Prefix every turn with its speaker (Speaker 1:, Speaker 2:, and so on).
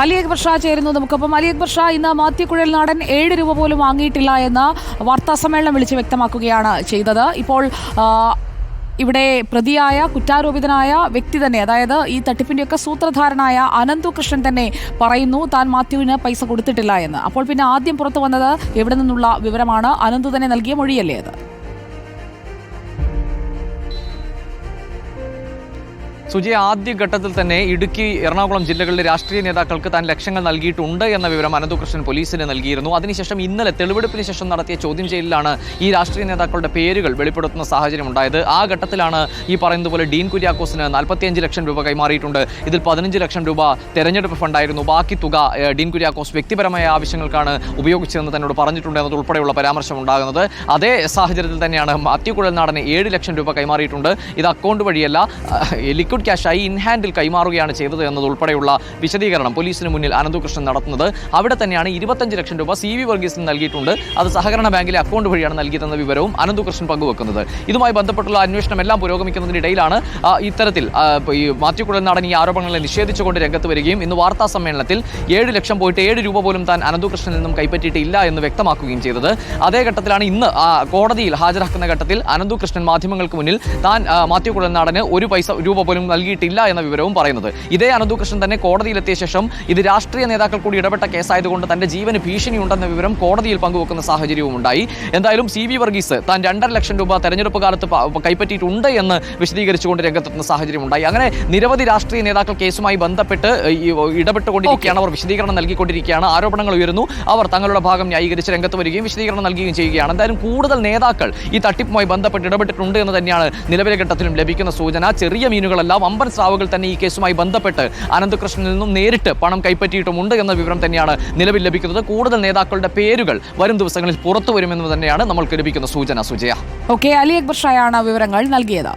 Speaker 1: അലി അക്ബർ ഷാ ചേരുന്നു നമുക്കൊപ്പം. അലി അക്ബർ ഷാ, ഇന്ന് മാത്യു കുഴൽനാടൻ 7 രൂപ പോലും വാങ്ങിയിട്ടില്ല എന്ന് വാർത്താസമ്മേളനം വിളിച്ച് വ്യക്തമാക്കുകയാണ് ചെയ്തത്. ഇപ്പോൾ ഇവിടെ പ്രതിയായ കുറ്റാരോപിതനായ വ്യക്തി തന്നെ, അതായത് ഈ തട്ടിപ്പിന്റെയൊക്കെ സൂത്രധാരനായ അനന്തു കൃഷ്ണൻ തന്നെ പറയുന്നു താൻ മാത്യുവിന് പൈസ കൊടുത്തിട്ടില്ല എന്ന്. അപ്പോൾ പിന്നെ ആദ്യം പുറത്തു വന്നത് എവിടെ നിന്നുള്ള വിവരമാണ്? അനന്തു തന്നെ നൽകിയ മൊഴിയല്ലേ അത്?
Speaker 2: സുജയ, ആദ്യഘട്ടത്തിൽ തന്നെ ഇടുക്കി, എറണാകുളം ജില്ലകളിലെ രാഷ്ട്രീയ നേതാക്കൾക്ക് താൻ ലക്ഷങ്ങൾ നൽകിയിട്ടുണ്ട് എന്ന വിവരം അനന്തകൃഷ്ണൻ പോലീസിന് നൽകിയിരുന്നു. അതിനുശേഷം ഇന്നലെ തെളിവെടുപ്പിന് ശേഷം നടത്തിയ ചോദ്യം ചെയ്യലിലാണ് ഈ രാഷ്ട്രീയ നേതാക്കളുടെ പേരുകൾ വെളിപ്പെടുത്തുന്ന സാഹചര്യം ഉണ്ടായത്. ആ ഘട്ടത്തിലാണ് ഈ പറയുന്നതുപോലെ ഡീൻ കുര്യാക്കോസിന് 45 ലക്ഷം രൂപ കൈമാറിയിട്ടുണ്ട്. ഇതിൽ 15 ലക്ഷം രൂപ തെരഞ്ഞെടുപ്പ് ഫണ്ടായിരുന്നു. ബാക്കി തുക ഡീൻ കുര്യാക്കോസ് വ്യക്തിപരമായ ആവശ്യങ്ങൾക്കാണ് ഉപയോഗിച്ചതെന്ന് തന്നോട് പറഞ്ഞിട്ടുണ്ട് എന്നതുൾപ്പെടെയുള്ള പരാമർശം ഉണ്ടാകുന്നത്. അതേ സാഹചര്യത്തിൽ തന്നെയാണ് മാത്യു കുഴൽനാടന് 7 ലക്ഷം രൂപ കൈമാറിയിട്ടുണ്ട്. ഇത് അക്കൗണ്ട് വഴിയല്ല, ലിക്വിഡ് ക്യാഷായി ഇൻ ഹാൻഡിൽ കൈമാറുകയാണ് ചെയ്തത് എന്നതുൾപ്പെടെയുള്ള വിശദീകരണം പോലീസിന് മുന്നിൽ അനന്തകൃഷ്ണൻ നടത്തുന്നത്. അവിടെ തന്നെയാണ് 25 ലക്ഷം രൂപ CV വർഗീസിന് നൽകിയിട്ടുണ്ട്. അത് സഹകരണ ബാങ്കിലെ അക്കൗണ്ട് വഴിയാണ് നൽകിയതെന്ന വിവരവും അനന്തകൃഷ്ണൻ പങ്കുവെക്കുന്നത്. ഇതുമായി ബന്ധപ്പെട്ടുള്ള അന്വേഷണം എല്ലാം പുരോഗമിക്കുന്നതിനിടയിലാണ് ഇത്തരത്തിൽ ഈ മാത്യു കുഴൽനാടൻ ഈ ആരോപണങ്ങളെ നിഷേധിച്ചുകൊണ്ട് രംഗത്ത് വരികയും ഇന്ന് വാർത്താ സമ്മേളനത്തിൽ 7 ലക്ഷം പോയിട്ട് 7 രൂപ പോലും താൻ അനന്തകൃഷ്ണനിൽ നിന്നും കൈപ്പറ്റിയിട്ടില്ല എന്ന് വ്യക്തമാക്കുകയും ചെയ്തത്. അതേ ഘട്ടത്തിലാണ് ഇന്ന് കോടതിയിൽ ഹാജരാക്കുന്ന ഘട്ടത്തിൽ അനന്തകൃഷ്ണൻ മാധ്യമങ്ങൾക്ക് മുന്നിൽ താൻ മാത്യു കുഴൽനാടന് ഒരു പൈസ രൂപ പോലും നൽകിയിട്ടില്ല എന്ന വിവരവും പറയുന്നത്. ഇതേ അനന്തകൃഷ്ണൻ തന്നെ കോടതിയിലെത്തിയ ശേഷം ഇത് രാഷ്ട്രീയ നേതാക്കൾ കൂടി ഇടപെട്ട കേസായതുകൊണ്ട് തന്റെ ജീവന് ഭീഷണിയുണ്ടെന്ന വിവരം കോടതിയിൽ പങ്കുവെക്കുന്ന സാഹചര്യവും ഉണ്ടായി. എന്തായാലും CV വർഗീസ് താൻ 2.5 ലക്ഷം രൂപ തെരഞ്ഞെടുപ്പ് കാലത്ത് കൈപ്പറ്റിയിട്ടുണ്ട് എന്ന് വിശദീകരിച്ചുകൊണ്ട് രംഗത്തെത്തുന്ന സാഹചര്യം ഉണ്ടായി. അങ്ങനെ നിരവധി രാഷ്ട്രീയ നേതാക്കൾ കേസുമായി ബന്ധപ്പെട്ട് ഇടപെട്ടുകൊണ്ടിരിക്കുകയാണ്, അവർ വിശദീകരണം നൽകിക്കൊണ്ടിരിക്കുകയാണ്. ആരോപണങ്ങൾ ഉയരുന്നു, അവർ തങ്ങളുടെ ഭാഗം ന്യായീകരിച്ച് രംഗത്ത് വരികയും വിശദീകരണം നൽകുകയും ചെയ്യുകയാണ്. എന്തായാലും കൂടുതൽ നേതാക്കൾ ഈ തട്ടിപ്പുമായി ബന്ധപ്പെട്ട് ഇടപെട്ടിട്ടുണ്ട് എന്ന് തന്നെയാണ് നിലവിലെ ഘട്ടത്തിലും ലഭിക്കുന്ന സൂചന. ചെറിയ മീനുകളെല്ലാം വമ്പൻ സ്രാവുകൾ തന്നെ ഈ കേസുമായി ബന്ധപ്പെട്ട് അനന്തകൃഷ്ണനിൽ നിന്നും നേരിട്ട് പണം കൈപ്പറ്റിയിട്ടുമുണ്ട് എന്ന വിവരം തന്നെയാണ് നിലവിൽ ലഭിക്കുന്നത്. കൂടുതൽ നേതാക്കളുടെ പേരുകൾ വരും ദിവസങ്ങളിൽ പുറത്തു വരുമെന്ന് തന്നെയാണ് നമ്മൾക്ക് ലഭിക്കുന്ന സൂചന. സുജയ,
Speaker 1: അലി അക്ബർ ഷായാണ് വിവരങ്ങൾ നൽകിയത്.